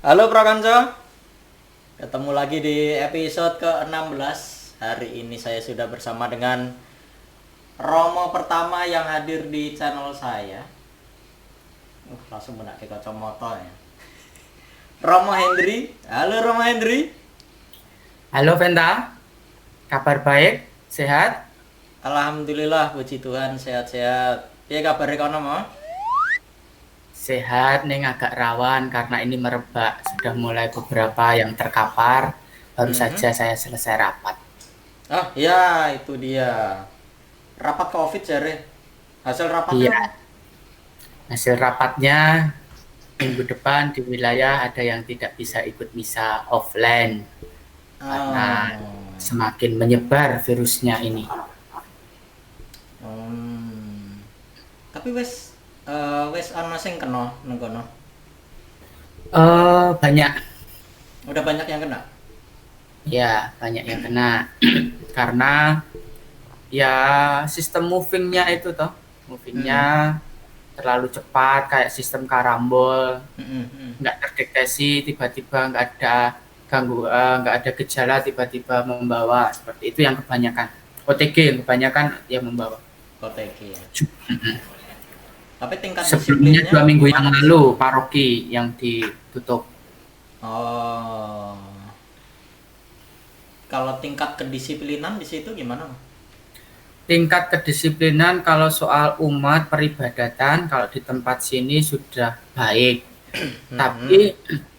Halo Prakanca, ketemu lagi di episode ke-16. Hari ini saya sudah bersama dengan Romo pertama yang hadir di channel saya. Langsung benak ke kacamata ya. Romo Hendri. Halo Romo Hendri. Halo Venta, kabar baik, sehat? Alhamdulillah, puji Tuhan sehat-sehat. Piye kabare kono, Mo? Sehat, neng agak rawan karena ini merebak, sudah mulai beberapa yang terkapar. Baru Mhm. saja saya selesai rapat. Oh, ya, itu dia. Rapat Covid jare. Hasil rapatnya Iya, apa? hasil rapatnya minggu depan di wilayah ada yang tidak bisa ikut misa offline karena Oh. semakin menyebar virusnya ini. Hmm. Tapi wes ana sing kena nang kono. Banyak, Udah banyak yang kena. ya banyak yang kena karena ya sistem movingnya itu toh, movingnya Hmm. terlalu cepat kayak sistem karambol, Hmm. Hmm. nggak terdeteksi, tiba-tiba nggak ada nggak ada gejala, tiba-tiba membawa, seperti itu yang kebanyakan. OTG yang kebanyakan yang membawa. OTG ya. Tapi tingkat Sebelumnya disiplinnya 2 minggu yang gimana di lalu situ? paroki yang ditutup. Oh. Kalau tingkat kedisiplinan di situ gimana? Tingkat kedisiplinan kalau soal umat peribadatan kalau di tempat sini sudah baik, Hmm. tapi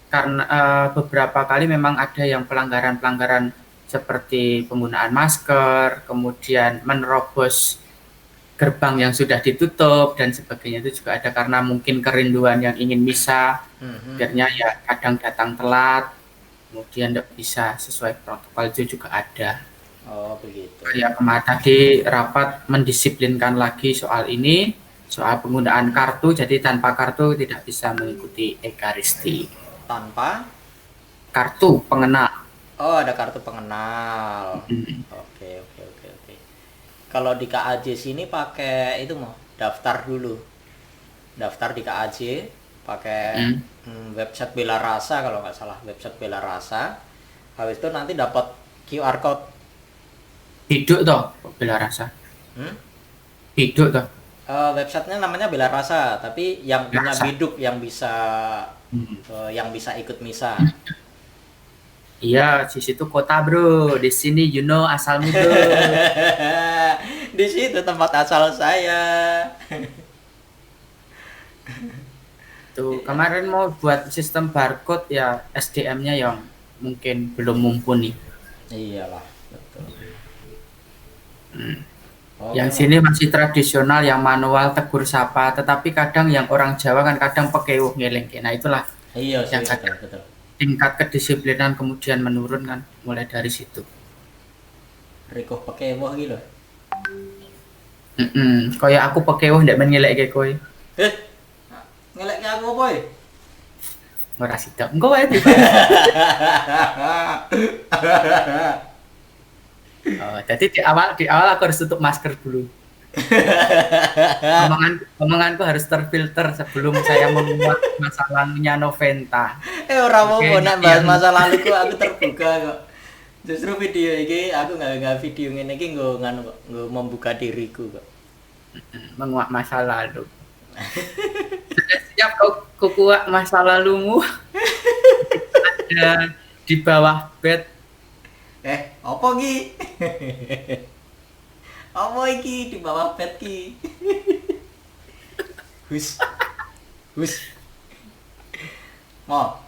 karena beberapa kali memang ada yang pelanggaran-pelanggaran seperti penggunaan masker, kemudian menerobos gerbang yang sudah ditutup dan sebagainya, itu juga ada karena mungkin kerinduan yang ingin misa, Hmm. akhirnya ya kadang datang telat, kemudian tidak bisa sesuai protokol, itu juga ada. Oh, begitu. Ya kemarin tadi rapat mendisiplinkan lagi soal ini, soal penggunaan kartu, jadi tanpa kartu tidak bisa mengikuti Ekaristi. Tanpa. Kartu pengenal. Oh, ada kartu pengenal. Oke, oke, oke, oke. Kalau di KAJ sini pakai itu mau daftar dulu. Daftar di KAJ pakai Hmm. website Bela Rasa kalau nggak salah, website Bela Rasa. Habis itu nanti dapat QR code. Hidup toh, bela rasa. Hmm? Hidup toh, Websitenya namanya Bela Rasa, tapi yang bela punya rasa. biduk Hmm. yang bisa ikut misa. Iya, di situ kota bro. Di sini you know asalmu bro. Di situ tempat asal saya. Tuh kemarin mau buat sistem barcode ya SDM-nya yang mungkin belum mumpuni. Iyalah, betul. Hmm. Oke, Yang mau. sini masih tradisional, yang manual tegur sapa. Tetapi kadang yang orang Jawa kan kadang pekewuh ngeleng. Nah itulah Iya sih, yang betul, kadang betul. tingkat kedisiplinan kemudian menurun kan mulai dari situ. Riko pakai wah gitu. Kayak aku pekewuh ndak mengelek kayak kowe. Eh, ngelek ke aku boy. Ora sidak. Engko wae dibahas. Oh, jadi di awal aku harus tutup masker dulu. Omonganku harus terfilter sebelum saya menguak masa lalunya Noventa. Orang Oke, mau nak nanti bahas yang masa laluku aku terbuka kok. Justru video ini aku nggak video ini gue nganu kok, gue membuka diriku kok. menguak masa lalu. Sudah siap kau kuak masa lalumu? Ada di bawah bed. Apa ki? Apa iki di bawah bed ki? Hus, hus. Mau Nah,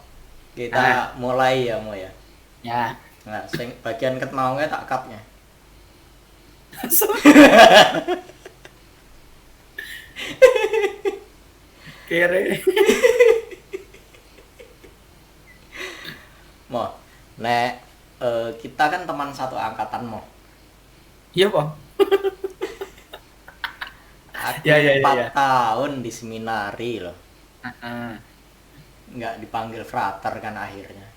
kita mulai ya mau ya. ya. Nah, bagian ket mau tak kapnya. Kere. Mau, nek kita kan teman satu angkatan mau. Iya, Bang. Aku Ya, ya, ya, 4 ya. tahun di seminari loh. Heeh. Nggak dipanggil frater kan akhirnya.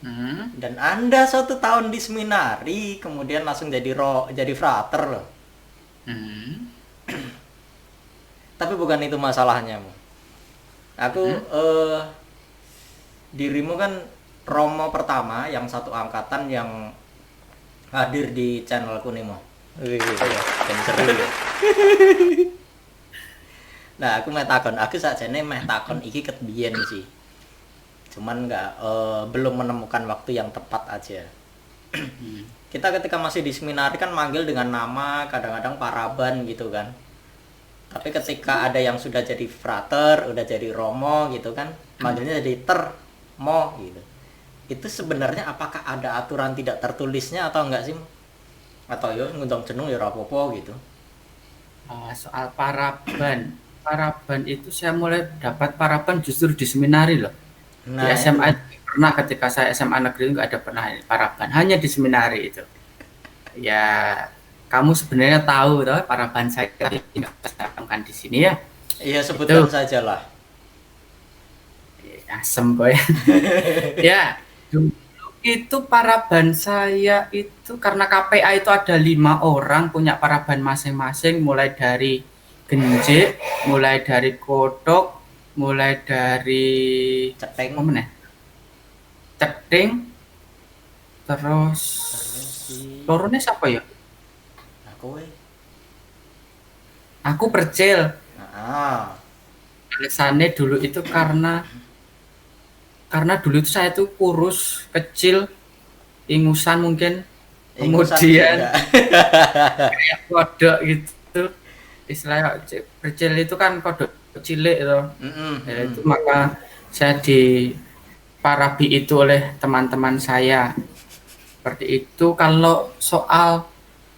Hmm. Dan Anda 1 tahun di seminari, kemudian langsung jadi frater loh. Hmm. Tapi bukan itu masalahnya, Mo. Aku Hmm. dirimu kan Romo pertama yang satu angkatan yang hadir di channelku nih Mo. Wih, kenceng ya. Nah, aku sakjane meh takon iki ket biyen sih. Cuman belum menemukan waktu yang tepat aja. Kita ketika masih di seminari kan manggil dengan nama, kadang-kadang paraban gitu kan. Tapi ketika ada yang sudah jadi frater, udah jadi romo gitu kan, manggilnya jadi termo gitu. Itu sebenarnya apakah ada aturan tidak tertulisnya atau enggak sih? Atau yo ngundang jeneng ya rapopo gitu. Soal paraban itu saya mulai dapat paraban justru di seminari loh. Di Nah, SMA itu. pernah, ketika saya SMA negeri nggak ada pernah paraban, hanya di seminari itu. Ya, kamu sebenarnya tahu toh paraban saya tidak saya sampaikan di sini ya. Iya, sebutkan Itu saja lah. asem boy. Ya, dulu itu paraban saya itu karena KPA itu ada 5 orang punya paraban masing-masing, mulai dari genjik, mulai dari kodok, mulai dari Ceteng. apa meneh? Ceting, terus Terus di lorone siapa ya? aku Aku percil. ah, Alasannya dulu itu karena dulu itu saya tuh kurus, kecil, ingusan mungkin, ingusan kemudian juga. kayak kodok gitu. Istilahnya percil itu kan kodok cilik itu. Ya, itu maka saya diparabi itu oleh teman-teman saya. Seperti itu. Kalau soal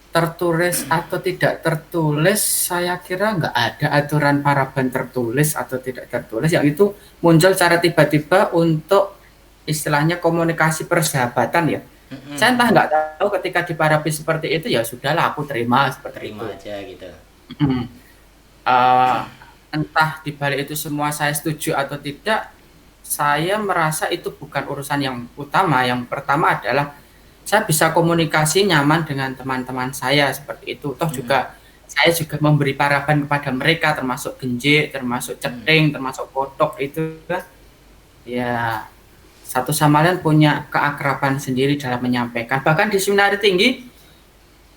tertulis atau tidak tertulis, saya kira nggak ada aturan paraban tertulis atau tidak tertulis. Yang itu muncul secara tiba-tiba untuk istilahnya komunikasi persahabatan ya. Saya entah nggak tahu ketika diparabi seperti itu, ya sudahlah aku terima seperti Terima itu. aja gitu. Uh, Entah dibalik itu semua saya setuju atau tidak, saya merasa itu bukan urusan yang utama. Yang pertama adalah saya bisa komunikasi nyaman dengan teman-teman saya seperti itu. Toh juga saya juga memberi paraban kepada mereka, termasuk genjik, termasuk ceting, termasuk kotok itu ya satu sama lain punya keakraban sendiri dalam menyampaikan. Bahkan di seminari tinggi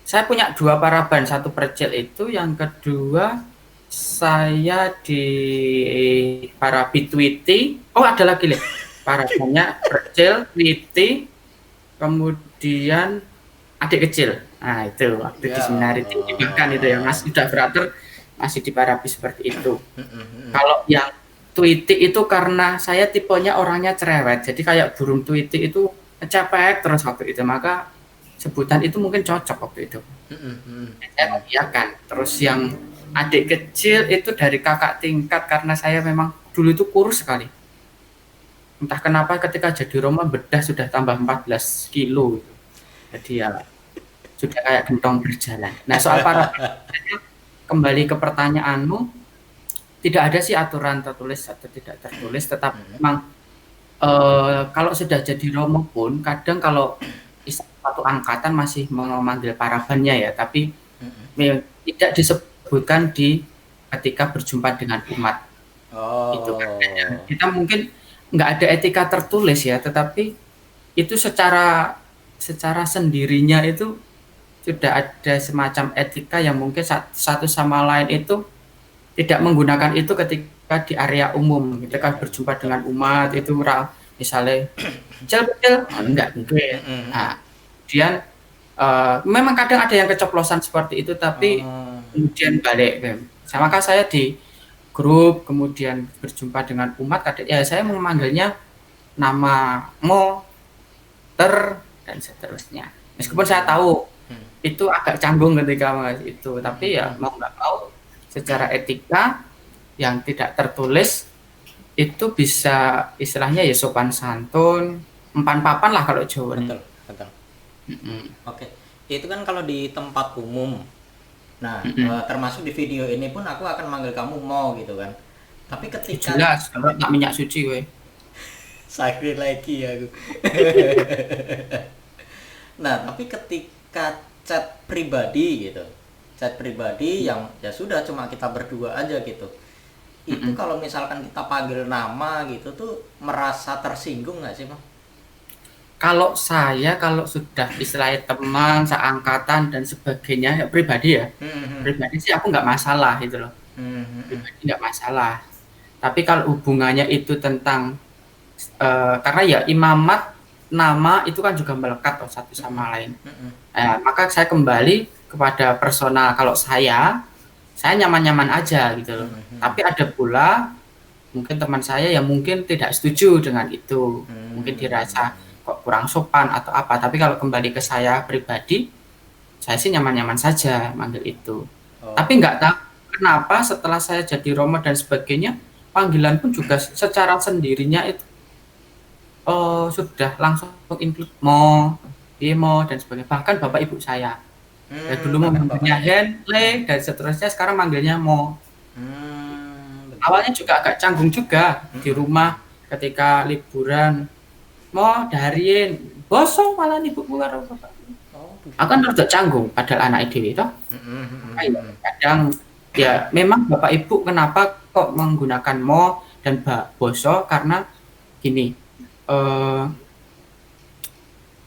saya punya 2 paraban, satu percil itu, yang kedua saya di parabi Twiti. Oh, ada lagi nih parabannya percil, Twiti, kemudian adik kecil. Nah itu waktu di seminari tinggi bahkan itu yang masih udah frater masih di parabi seperti itu. Kalau yang Tweety itu karena saya tipenya orangnya cerewet, jadi kayak burung Tweety itu ngecepek terus waktu itu, maka sebutan itu mungkin cocok waktu itu. Saya mengiyakan. Terus yang adik kecil itu dari kakak tingkat, karena saya memang dulu itu kurus sekali. Entah kenapa ketika jadi Roma bedah sudah tambah 14 kilo. Jadi ya sudah kayak gentong berjalan. Nah soal para kembali ke pertanyaanmu, tidak ada sih aturan tertulis atau tidak tertulis, tetapi memang kalau sudah jadi romo pun kadang kalau satu angkatan masih memanggil parabannya ya, tapi tidak disebutkan di ketika berjumpa dengan umat. Itu kan kita mungkin nggak ada etika tertulis ya, tetapi itu secara sendirinya itu sudah ada semacam etika yang mungkin satu sama lain itu tidak menggunakan itu ketika di area umum, ketika berjumpa dengan umat itu misalnya kecil enggak mungkin. Nah, kemudian memang kadang ada yang keceplosan seperti itu, tapi kemudian balik. Maka saya di grup kemudian berjumpa dengan umat, kadang ya saya memanggilnya nama mo, dan seterusnya. Meskipun saya tahu itu agak canggung ketika itu, tapi ya mau nggak mau secara etika yang tidak tertulis itu bisa istilahnya ya sopan santun, empan papan lah kalau Jawa. Betul. Oke. Itu kan kalau di tempat umum. Nah, termasuk di video ini pun aku akan manggil kamu Mo gitu kan. Tapi ketika jelas kalau tak minyak suci we. sakit lagi ya aku. Nah, tapi ketika chat pribadi gitu. Chat pribadi yang ya sudah cuma kita berdua aja gitu. itu kalau misalkan kita panggil nama gitu tuh merasa tersinggung nggak sih, Bang? Kalau sudah istilahnya teman, seangkatan dan sebagainya, ya pribadi ya, Hmm, pribadi sih aku nggak masalah gitu loh, hmm, hmm, hmm, pribadi nggak masalah. Tapi kalau hubungannya itu tentang karena ya imamat nama itu kan juga melekat loh satu hmm, sama lain. hmm, Maka saya kembali kepada personal. Kalau saya nyaman-nyaman aja gitu loh. hmm, hmm, Tapi ada pula mungkin teman saya yang mungkin tidak setuju dengan itu, mungkin hmm. dirasa kok kurang sopan atau apa. Tapi kalau kembali ke saya pribadi, saya sih nyaman-nyaman saja manggil itu. Tapi Oh, nggak tahu kenapa setelah saya jadi Romo dan sebagainya, panggilan pun juga secara sendirinya itu sudah langsung include mo, bimo dan sebagainya. Bahkan bapak ibu saya. Ya dulu bahkan bapak memanggilnya ibu. Hen, Le, dan seterusnya sekarang manggilnya Mo. Begitu. Awalnya juga agak canggung juga di Hmm, rumah ketika liburan. Mo, dahariin, bosong malah ibu karo bapak. oh Akan begitu. rada canggung padahal anak dewe itu. Hmm, Maka ya kadang ya memang bapak ibu kenapa kok menggunakan Mo dan boso karena gini. Eh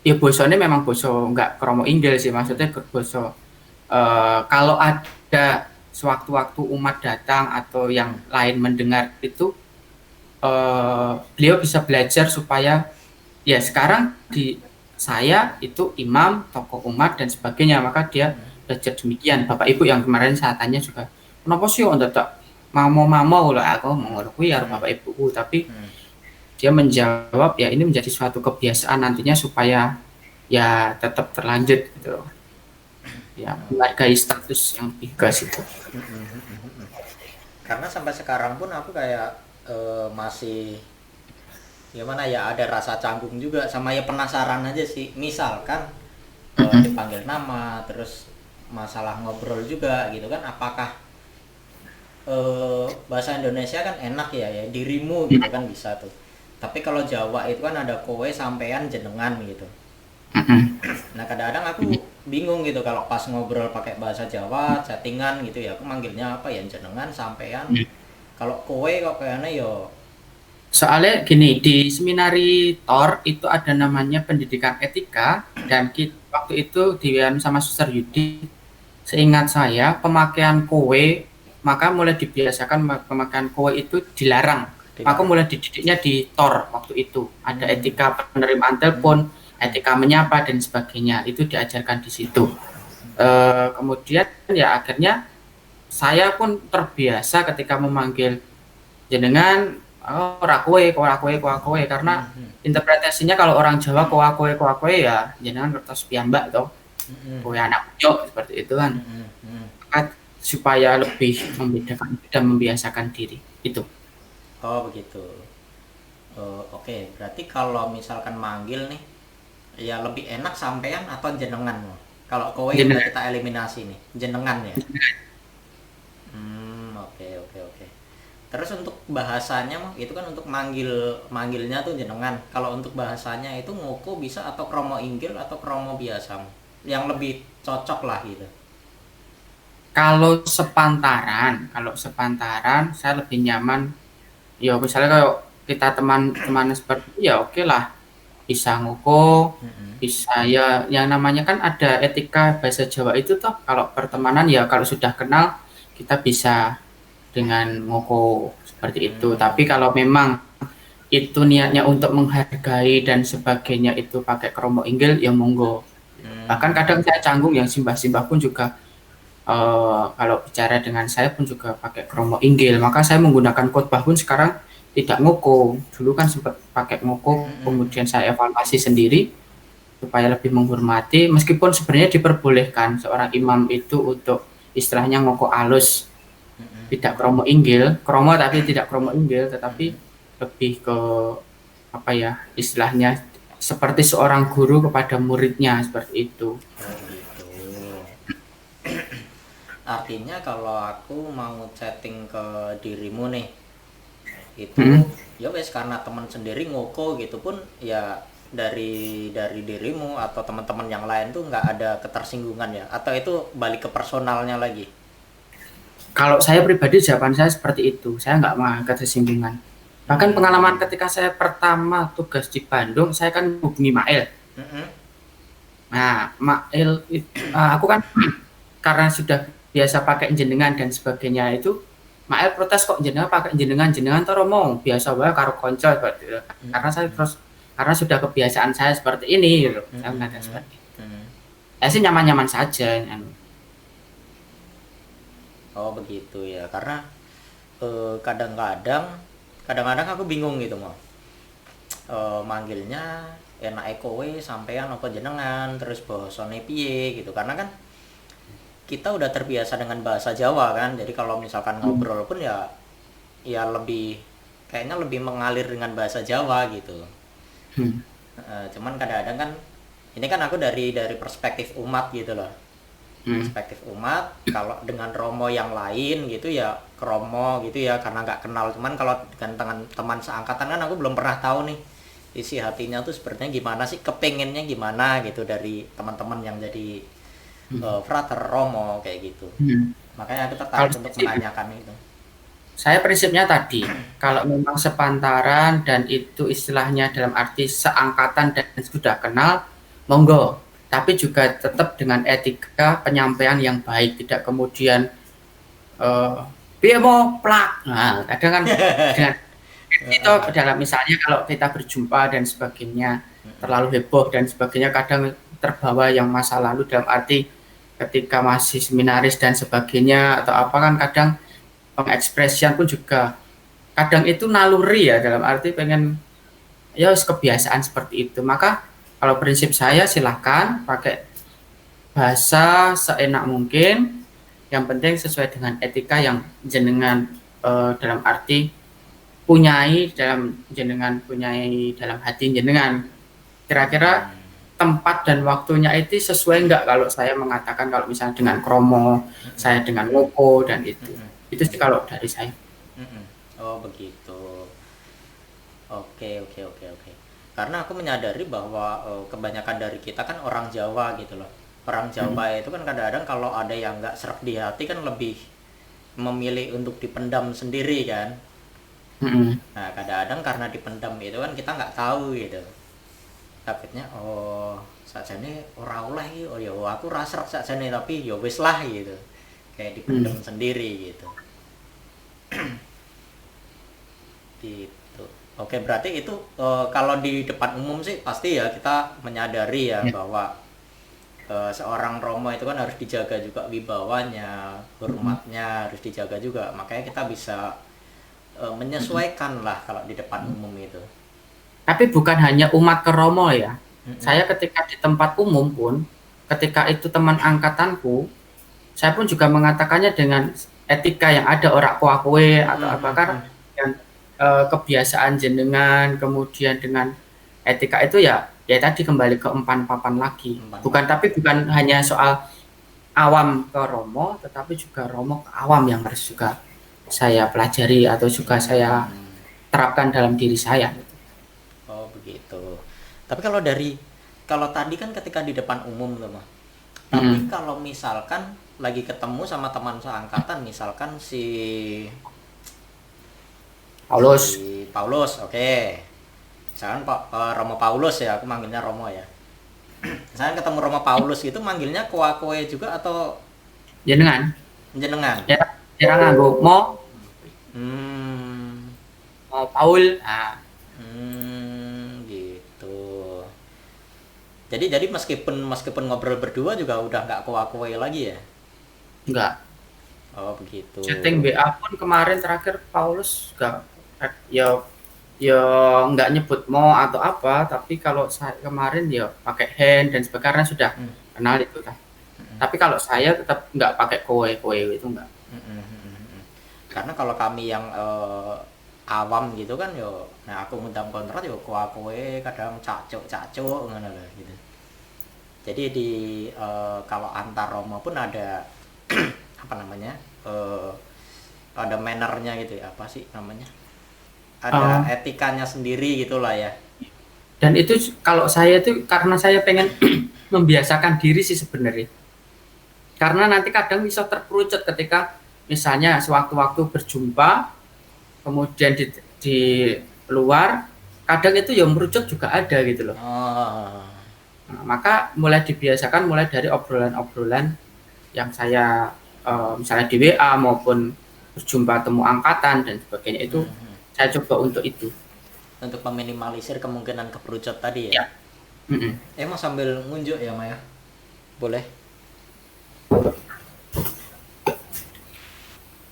ya bosone memang boso nggak kromo inggil sih, maksudnya boso kalau ada sewaktu-waktu umat datang atau yang lain mendengar itu, beliau bisa belajar supaya ya sekarang di saya itu imam, tokoh umat dan sebagainya, maka dia belajar demikian. Bapak Ibu yang kemarin saya tanya juga, kenapa sih untuk tak mau lah aku mau ngakui ya Bapak Ibu, tapi dia menjawab ya ini menjadi suatu kebiasaan nantinya supaya ya tetap terlanjut gitu, ya menghargai status yang bigas itu. Karena sampai sekarang pun aku kayak masih gimana ya, ada rasa canggung juga sama ya, penasaran aja sih. Misalkan dipanggil nama terus masalah ngobrol juga gitu kan, apakah bahasa Indonesia kan enak ya, ya dirimu gitu kan bisa tuh, tapi kalau Jawa itu kan ada kowe, sampean, jenengan gitu. Nah kadang-kadang aku bingung gitu kalau pas ngobrol pakai bahasa Jawa chattingan gitu ya, aku manggilnya apa ya, jenengan, sampean. Kalau kowe kok kayaknya yo. Soalnya gini, di seminari TOR itu ada namanya pendidikan etika, dan waktu itu diwian sama Suster Yudi, seingat saya pemakaian kowe, maka mulai dibiasakan pemakaian kowe itu dilarang. Maka Dilarang. mulai dididiknya di TOR waktu itu. Ada Hmm. etika penerimaan telepon, etika menyapa dan sebagainya. Itu diajarkan di situ. Kemudian ya akhirnya saya pun terbiasa ketika memanggil jenengan, ora kowe karena interpretasinya kalau orang Jawa kowe ya jenengan kertas piyambak toh, kowe anak ujuk seperti itu kan. Maka supaya lebih membedakan dan membiasakan diri itu. Oh begitu. Oke, berarti kalau misalkan manggil nih ya lebih enak sampean atau jenengan. Kalau kowe udah Jenengan. kita eliminasi nih, jenengan ya. Oke oke oke. Terus untuk bahasanya mah itu kan untuk manggilnya tuh jenengan. Kalau untuk bahasanya itu ngoko bisa atau kromo inggil atau kromo biasa, Mah? Yang lebih cocok lah gitu. Kalau sepantaran saya lebih nyaman ya misalnya kalau kita teman-teman seperti itu ya oke lah, bisa ngoko, bisa ya yang namanya kan ada etika bahasa Jawa itu toh, kalau pertemanan ya kalau sudah kenal kita bisa dengan ngoko seperti itu. Tapi kalau memang itu niatnya untuk menghargai dan sebagainya itu pakai kromo inggil ya monggo. Bahkan kadang saya canggung yang simbah-simbah pun juga kalau bicara dengan saya pun juga pakai kromo inggil. Maka saya menggunakan khotbah pun sekarang tidak ngoko. Dulu kan sempat pakai ngoko, kemudian saya evaluasi sendiri supaya lebih menghormati. Meskipun sebenarnya diperbolehkan seorang imam itu untuk istilahnya ngoko alus, tidak kromo inggil, kromo tapi tidak kromo inggil, tetapi lebih ke apa ya istilahnya seperti seorang guru kepada muridnya seperti itu. Oh gitu. Artinya kalau aku mau chatting ke dirimu nih, itu Hmm. ya wes karena teman sendiri ngoko gitu pun ya, dari dirimu atau teman-teman yang lain tuh nggak ada ketersinggungan ya, atau itu balik ke personalnya lagi. Kalau saya pribadi jawaban saya seperti itu, saya nggak mau ketersinggungan. Bahkan pengalaman ketika saya pertama tugas di Bandung, saya kan hubungi Mail. Mm-mm. Nah, Mail, aku kan karena sudah biasa pakai jenengan dan sebagainya itu, Mail protes kok jenengan pakai jenengan to Romo, biasa wae karo konco gitu. Karena saya Mm-mm. terus karena sudah kebiasaan saya seperti ini gitu. Saya mengatakan Mm-mm. seperti itu. Mm-mm. Saya sih nyaman-nyaman saja. Oh begitu ya, karena kadang-kadang aku bingung gitu mau manggilnya enak kowe sampean apa jenengan terus bahasane piye gitu, karena kan kita udah terbiasa dengan bahasa Jawa kan, jadi kalau misalkan Hmm. ngobrol pun ya lebih kayaknya lebih mengalir dengan bahasa Jawa gitu. Hmm. Cuman kadang-kadang kan ini kan aku dari perspektif umat gitu loh, Hmm. perspektif umat. Kalau dengan Romo yang lain gitu ya Kromo gitu ya, karena nggak kenal. Cuman kalau dengan teman seangkatan kan aku belum pernah tahu nih isi hatinya tuh sepertinya gimana sih, kepengennya gimana gitu dari teman-teman yang jadi Hmm. frater Romo kayak gitu. Hmm. Makanya aku Kalau tertarik untuk saya sih, menanyakan itu. saya prinsipnya tadi, kalau memang sepantaran dan itu istilahnya dalam arti seangkatan dan sudah kenal, monggo. Tapi juga tetap dengan etika penyampaian yang baik, tidak kemudian eh piye mau plak. Nah, kadang kan dengan itu dalam misalnya kalau kita berjumpa dan sebagainya terlalu heboh dan sebagainya, kadang terbawa yang masa lalu dalam arti ketika masih seminaris dan sebagainya atau apa kan kadang pengekspresian pun juga kadang itu naluri ya dalam arti pengen ya kebiasaan seperti itu. Maka kalau prinsip saya silahkan pakai bahasa seenak mungkin, yang penting sesuai dengan etika yang jenengan dalam arti punyai dalam hati jenengan. Kira-kira tempat dan waktunya itu sesuai enggak kalau saya mengatakan kalau misalnya dengan kromo, saya dengan loko dan itu sih kalau dari saya. Oh begitu. Oke, oke, oke, oke. Karena aku menyadari bahwa kebanyakan dari kita kan orang Jawa gitu loh. Orang Mm. Jawa itu kan kadang-kadang kalau ada yang nggak serak di hati kan lebih memilih untuk dipendam sendiri kan. Mm. Nah kadang-kadang karena dipendam itu kan kita nggak tahu gitu. Takutnya sakjane ora oleh iki, oh ya aku ra srek sakjane tapi ya wis lah gitu. Kayak dipendam Mm. sendiri gitu. Gitu. Oke, berarti itu kalau di depan umum sih pasti ya kita menyadari ya Ya. bahwa seorang Romo itu kan harus dijaga juga wibawanya, Mm. hormatnya harus dijaga juga. Makanya kita bisa menyesuaikan lah kalau di depan umum itu. Tapi bukan hanya umat Keromo ya. Mm-mm. Saya ketika di tempat umum pun, ketika itu teman angkatanku, saya pun juga mengatakannya dengan etika yang ada orang kowe atau apa karena Mm-mm. dengan kebiasaan jenengan kemudian dengan etika itu ya ya tadi kembali ke empan papan lagi. Empat Bukan papan. tapi bukan hanya soal awam ke Romo, tetapi juga Romo ke awam yang harus juga saya pelajari atau juga saya Hmm. terapkan dalam diri saya. Oh begitu. Tapi kalau tadi kan ketika di depan umum tuh mah. Tapi Hmm. kalau misalkan lagi ketemu sama teman seangkatan, misalkan si Paulus. Paulus, oke. Misalkan Romo Paulus ya, aku manggilnya Romo ya. Misalkan ketemu Romo Paulus gitu, manggilnya kowe juga atau Jenengan jenengan? ya cara nganggo mau Hmm, mau Paul. Nah, gitu. Jadi meskipun ngobrol berdua juga udah nggak kowe lagi ya? enggak. Oh begitu. Chatting BA pun kemarin terakhir Paulus enggak ya ya nggak nyebut mau atau apa, tapi kalau saya kemarin ya pakai hand dan sebagainya karena sudah Hmm, kenal itu kan. hmm, Tapi kalau saya tetap nggak pakai kowe itu enggak. hmm. Karena kalau kami yang awam gitu kan yo, nah aku ngundang kontrak yo kowe kadang cacuk ngono lho gitu. Jadi kalau antar Romo pun ada apa namanya? eh ada mannernya gitu ya, apa sih namanya? Ada Eh, etikanya sendiri gitulah ya. dan itu kalau saya itu karena saya pengen membiasakan diri sih sebenarnya. Karena nanti kadang bisa terperucut ketika misalnya sewaktu-waktu berjumpa, kemudian di luar, kadang itu ya merucut juga ada gitu loh. Oh. Nah, maka mulai dibiasakan mulai dari obrolan-obrolan yang saya misalnya di WA maupun berjumpa temu angkatan dan sebagainya itu Mhm. saya coba untuk itu. Untuk meminimalisir kemungkinan keperucut tadi ya. Ya. Mm-mm. Emang sambil ngunjuk ya Maya? Boleh.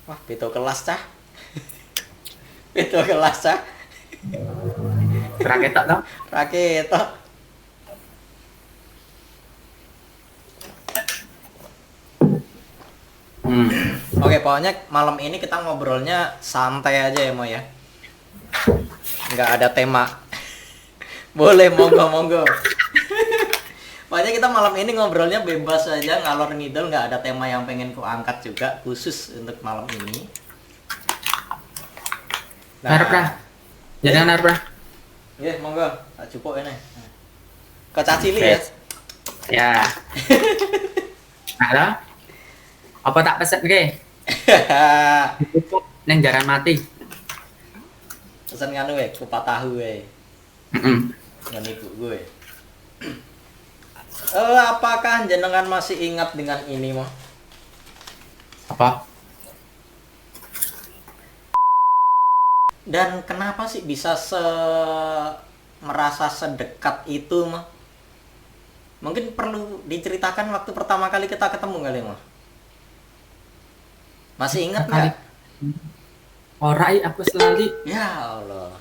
Wah, itu kelas cah. Itu kelas cah. Raketok toh. Raket. Hmm. Oke, pokoknya malam ini kita ngobrolnya santai aja ya, Mo ya. Nggak ada tema. Boleh, monggo, monggo. Pokoknya kita malam ini ngobrolnya bebas aja, ngalor ngidul, nggak ada tema yang pengen ku angkat juga khusus untuk malam ini. Narap lah. Jangan narap lah. Iya, monggo. Tak cukup ini. Kocak cilik ya. Ya. Nah, apa tak pesen ke? Neng jaran mati. Pesan nganu we, kupat tahu we. Dengan ibu gue. Apakah jenengan masih ingat dengan ini, Mo? Apa? Dan kenapa sih bisa merasa sedekat itu, Mo? Mungkin perlu diceritakan waktu pertama kali kita ketemu kali, Mo. Masih ingat nggak? Orai aku selalu. Ya Allah.